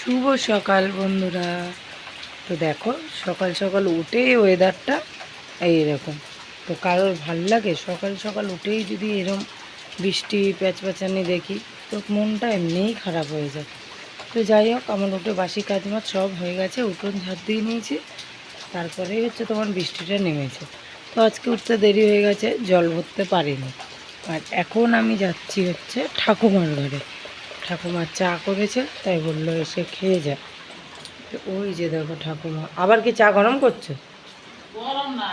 শুভ সকাল বন্ধুরা। তো দেখো সকাল সকাল উঠেই ওয়েদারটা এইরকম। তো কারোর ভাল লাগে সকাল সকাল উঠেই যদি এরম বৃষ্টি প্যাচপ্যাচানি দেখি তো মনটা এমনিই খারাপ হয়ে যায়। তো যাই হোক, আমার উঠে বাসি কাজ মাছ সব হয়ে গেছে, উঠোন ঝাড় দিয়ে নিয়েছি। তারপরেই হচ্ছে তোমার বৃষ্টিটা নেমেছে। তো আজকে উঠতে দেরি হয়ে গেছে, জল ভরতে পারিনি। আর এখন আমি যাচ্ছি হচ্ছে ঠাকুমার ঘরে। ঠাকুমার চা করেছে, তাই বললো এসে খেয়ে যা। তো ওই যে দেখো ঠাকুমা আবার কি চা গরম করছে? গরম না,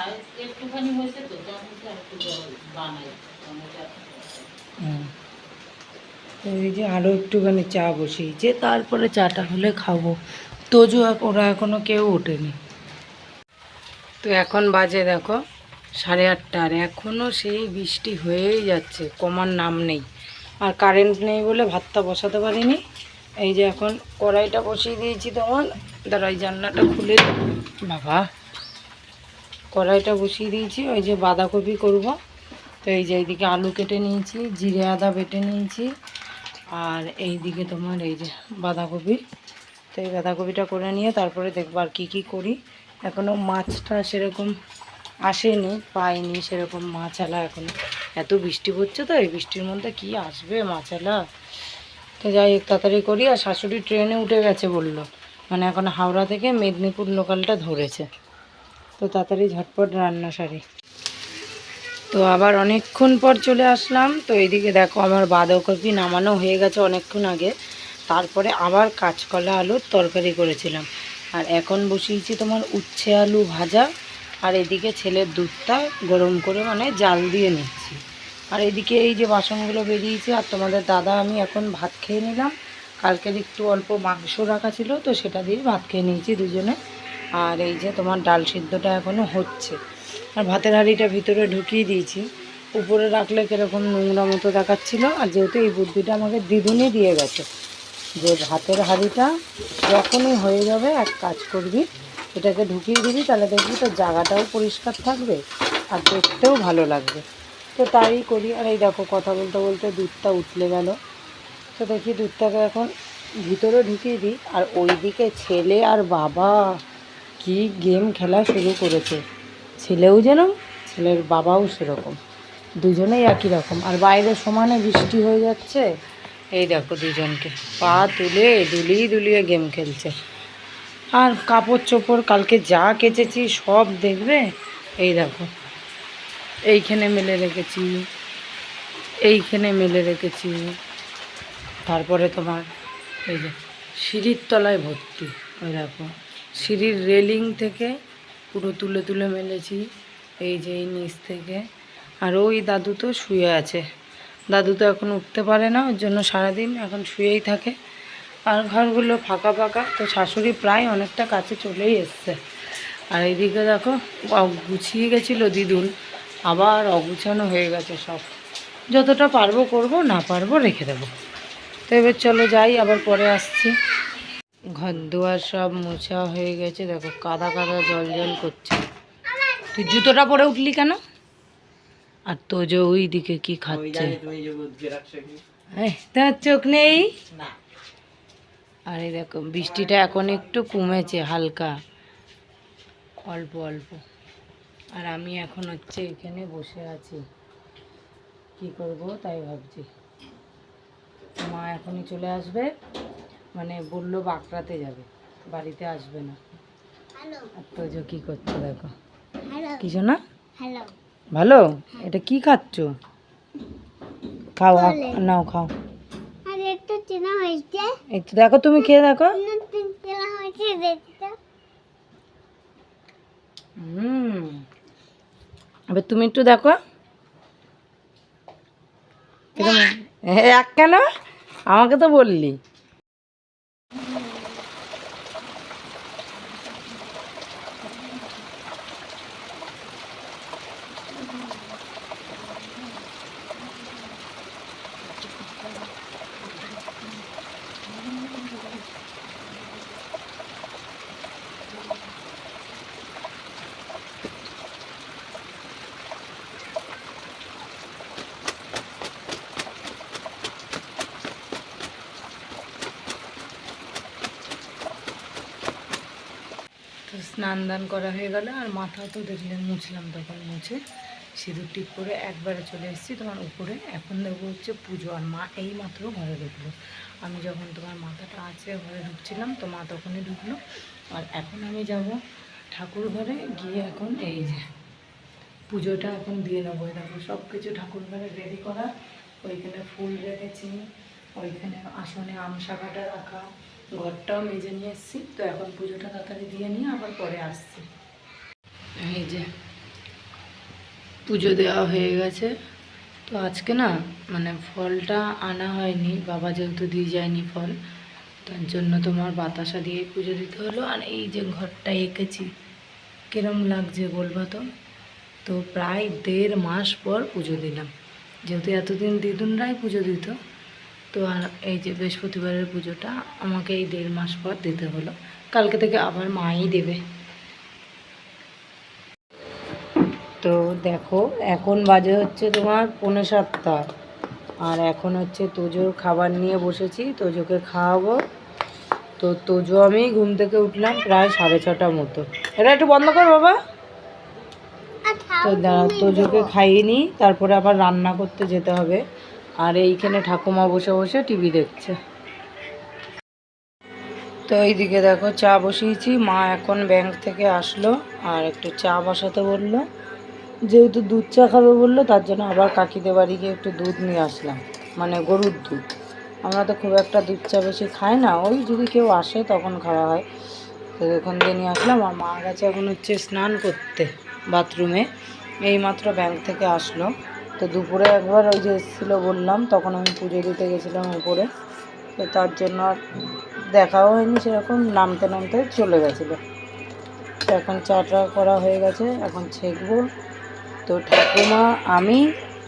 একটুখানি হয়েছে তো একটু বানাই। তো এই যে আরও একটুখানি চা বসিয়েছে, তারপরে চাটা হলে খাবো। তোজো ওরা এখনও কেউ ওঠেনি। তো এখন বাজে দেখো 8:30, আর এখনও সেই বৃষ্টি হয়েই যাচ্ছে, কমার নাম নেই। আর কারেন্ট নেই বলে ভাতটা বসাতে পারিনি। এই যে এখন কড়াইটা বসিয়ে দিয়েছি তোমার, দাঁড়াই জানলাটা খুলে বাবা, কড়াইটা বসিয়ে দিয়েছি। ওই যে বাঁধাকপি করব। তো এই যে এইদিকে আলু কেটে নিয়েছি, জিরে আদা বেটে নিয়েছি, আর এই দিকে তোমার এই যে বাঁধাকপি। তো এই বাঁধাকপিটা করে নিয়ে তারপরে দেখবো আর কী করি। এখনও মাছটা সেরকম আসেনি, পাইনি সেরকম মাছালা এখনও। এত বৃষ্টি পড়ছে তো এই বৃষ্টির মধ্যে কি আসবে মাছালা। তো যাই হোক তাড়াতাড়ি করি। আর শাশুড়ি ট্রেনে উঠে গেছে বললো, মানে এখন হাওড়া থেকে মেদিনীপুর লোকালটা ধরেছে। তো তাড়াতাড়ি ঝটপট রান্না সারি। তো আবার অনেকক্ষণ পর চলে আসলাম। তো এইদিকে দেখো আমার বাঁধাকপি নামানো হয়ে গেছে অনেকক্ষণ আগে। তারপরে আবার কাঁচকলা আলুর তরকারি করেছিলাম। আর এখন বসিয়েছি তোমার উচ্ছে আলু ভাজা। আর এদিকে ছেলের দুধটা গরম করে মানে জাল দিয়ে নিচ্ছি। আর এদিকে এই যে বাসনগুলো বেরিয়েছে, আর তোমাদের দাদা আমি এখন ভাত খেয়ে নিলাম। কালকের একটু অল্প মাংস রাখা ছিল, তো সেটা দিয়ে ভাত খেয়ে নিয়েছি দুজনে। আর এই যে তোমার ডাল সিদ্ধটা এখনও হচ্ছে। আর ভাতের হাঁড়িটা ভিতরে ঢুকিয়ে দিয়েছি, উপরে রাখলে কীরকম নোংরা মতো দেখাচ্ছিলো। আর যেহেতু এই বুদ্ধিটা আমাকে দিদুনি দিয়ে গেছে যে ভাতের হাঁড়িটা যখনই হয়ে যাবে এক কাজ করবি, এটাকে ঢুকিয়ে দিবি, তাহলে দেখবি তোর জায়গাটাও পরিষ্কার থাকবে আর দেখতেও ভালো লাগবে। তো তাই করি। আর এই দেখো কথা বলতে বলতে দুধটা উতলে গেল। তো দেখি দুধটাকে এখন ভিতরে ঢুকিয়ে দিই। আর ওইদিকে ছেলে আর বাবা কি গেম খেলা শুরু করেছে। ছেলেও যেন, ছেলের বাবাও সেরকম, দুজনেই একই রকম। আর বাইরে সমানে বৃষ্টি হয়ে যাচ্ছে। এই দেখো দুজনকে পা তুলে দুলিয়ে দুলিয়ে গেম খেলছে। আর কাপড় চোপড় কালকে যা কেচেছি সব দেখবে। এই দেখো এইখানে মেলে রেখেছি, এইখানে মেলে রেখেছি। তারপরে তোমার এই যে সিঁড়ির তলায় ভর্তি। ওই দেখো সিঁড়ির রেলিং থেকে পুরো তুলে তুলে মেলেছি, এই যে এই নিচ থেকে। আর ওই দাদু তো শুয়ে আছে, দাদু তো এখন উঠতে পারে না, ওর জন্য সারাদিন এখন শুয়েই থাকে। আর ঘরগুলো ফাঁকা ফাঁকা। তো শাশুড়ি প্রায় অনেকটা কাছে চলেই এসছে। আর এইদিকে দেখো গুছিয়ে গেছিলো দিদুন, আবার অগুছানো হয়ে গেছে সব। যতটা পারবো করব, না পারবো রেখে দেবো। তো এবার চলো যাই, আবার পরে আসছি। ঘর দুয়ার সব মোছা হয়ে গেছে, দেখো কাদা কাদা জল জল করছে। তুই জুতোটা পরে উঠলি কেন? আর তো যে ওই দিকে কি খাচ্ছে, তোমার চোখ নেই? আর এই দেখো বৃষ্টিটা এখন একটু কমেছে হালকা, অল্প অল্প। আর আমি এখন হচ্ছে এখানে বসে আছি, কি করব তাই ভাবছি। মা এখনই চলে আসবে, মানে বললো বাঁকড়াতে যাবে, বাড়িতে আসবে না। আর তো যে কি করছো দেখো, কিছু না ভালো। এটা কি খাচ্ছ? খাও নাও খাও। এই তো দেখো তুমি খেয়ে দেখো। এবার তুমি একটু দেখো কিরম। এক কেন, আমাকে তো বললি। তো স্নান দান করা হয়ে গেল, আর মাথা তো দেখলেন মুছলাম, তখন মুছে সিঁদুর টিপ করে একবারে চলে এসেছি তোমার উপরে। এখন দেবো হচ্ছে পুজো, আর মা এই মাত্র ঘরে ঢুকলো। আমি যখন তোমার মাথাটা আছে ঘরে ঢুকছিলাম তো মা তখনই ঢুকলো। আর এখন আমি যাব ঠাকুর ঘরে গিয়ে এখন এই যে পুজোটা এখন দিয়ে নেবো। দেখো সব কিছু ঠাকুর ঘরে রেডি করা, ওইখানে ফুল রেখেছি, ওইখানে আসনে আম শাখাটা রাখা, ঘরটাও মেজে নিয়ে এসেছি। তো এখন পুজোটা তাড়াতাড়ি দিয়ে নিয়ে আবার পরে আসছি। এই যে পুজো দেওয়া হয়ে গেছে। তো আজকে না মানে ফলটা আনা হয়নি, বাবা যেহেতু দিয়ে যায়নি ফল, তার জন্য তোমার বাতাসা দিয়ে পুজো দিতে হলো। আর এই যে ঘরটা এঁকেছি কিরম লাগছে বলবা তো। তো প্রায় 1.5 মাস পর পুজো দিলাম, যেহেতু এতদিন দিদুনরাই পুজো দিত। তো আর এই যে বৃহস্পতিবারের পুজোটা আমাকে এই 1.5 মাস পর দিতে হলো। কালকে থেকে আবার মাই দেবে। তো দেখো এখন বাজে হচ্ছে তোমার 6:45, আর এখন হচ্ছে তোজোর খাবার নিয়ে বসেছি, তোজোকে খাওয়াবো। তো তোজো আমি ঘুম থেকে উঠলাম প্রায় 6:30 মতো। এটা একটু বন্ধ কর বাবা। তো তোজোকে খাইয়ে নিই, তারপরে আবার রান্না করতে যেতে হবে। আর এইখানে ঠাকুমা বসে বসে টিভি দেখছে। তো এইদিকে দেখো চা বসিয়েছি, মা এখন ব্যাংক থেকে আসলো আর একটু চা বসাতে বললো, যেহেতু দুধ চা খাবে বললো, তার জন্য আবার কাকিদের বাড়ি গিয়ে একটু দুধ নিয়ে আসলাম, মানে গরুর দুধ। আমরা তো খুব একটা দুধ চা বেশি খাই না, ওই যদি কেউ আসে তখন খাওয়া হয়। তো ওখান দিয়ে নিয়ে আসলাম। আর মা গেছে এখন হচ্ছে স্নান করতে বাথরুমে, এইমাত্র ব্যাংক থেকে আসলো। তো দুপুরে একবার ওই যে এসেছিলো বললাম, তখন আমি পুজো দিতে গেছিলাম উপরে, তো তার জন্য আর দেখাও হয়নি সেরকম, নামতে নামতে চলে গেছিলো। তো এখন চাটা করা হয়ে গেছে, এখন ছেঁকবো। তো ঠাকুমা আমি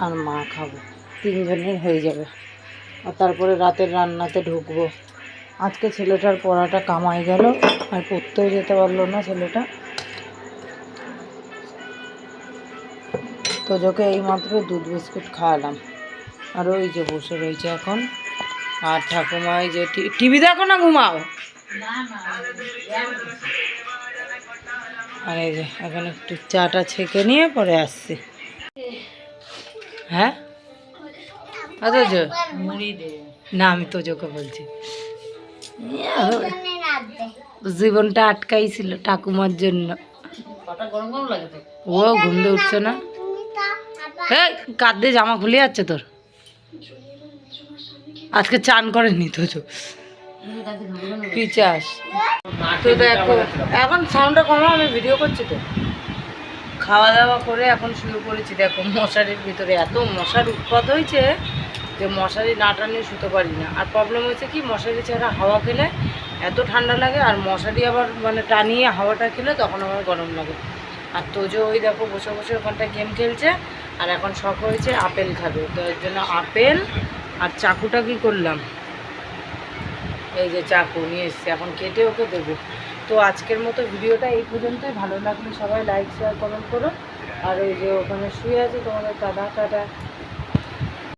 আর মা খাবো, 3 জনের হয়ে যাবে। আর তারপরে রাতের রান্নাতে ঢুকবো। আজকে ছেলেটার পড়াটা কামাই গেল, আর পড়তেও যেতে পারলো না ছেলেটা। তো তোজোকে এইমাত্র দুধ বিস্কুট খাওয়ালাম, আর ওই যে বসে রয়েছে এখন। আর ঠাকুমা ওই যে টিভি দেখো না, ঘুমাও। আর এই যে এখন একটু চাটা ছেঁকে নিয়ে পরে আসছি। হ্যাঁ আচ্ছা মুড়ি দে। না, আমি তোজোকে বলছি। জীবনটা আটকাইছিল ঠাকুমার জন্য। কটা গরম গরম লাগে তো। ও ঘুম দিয়ে উঠছে না। হ্যাঁ কাঁদে জামা খুলে যাচ্ছে তোর। আজকে চান করেনি তোজো, পিচাস। তো দেখো এখন সাউন্ডটা কমা, আমি ভিডিও করছি তো। খাওয়া দাওয়া করে এখন শুরু করেছি। দেখো মশারির ভিতরে এত মশার উৎপাত হয়েছে যে মশারি না টানিয়ে শুতে পারি না। আর প্রবলেম হয়েছে কি, মশারি ছাড়া হাওয়া খেলে এত ঠান্ডা লাগে, আর মশারি আবার মানে টানিয়ে হাওয়াটা খেলে তখন আবার গরম লাগে। আর তোজো ওই দেখো বসে বসে ওখানটা গেম খেলছে। আর এখন শখ হয়েছে আপেল খাবে, তো এর জন্য আপেল আর চাকুটা কি করলাম, এই যে চাকু নিয়ে এসছি, এখন কেটে ওকে দেবো। তো আজকের মতো ভিডিওটা এই পর্যন্তই। ভালো লাগলে সবাই লাইক শেয়ার কমেন্ট করো। আর ওই যে ওখানে শুয়ে আছে তোমাদের দাদা, টাটা।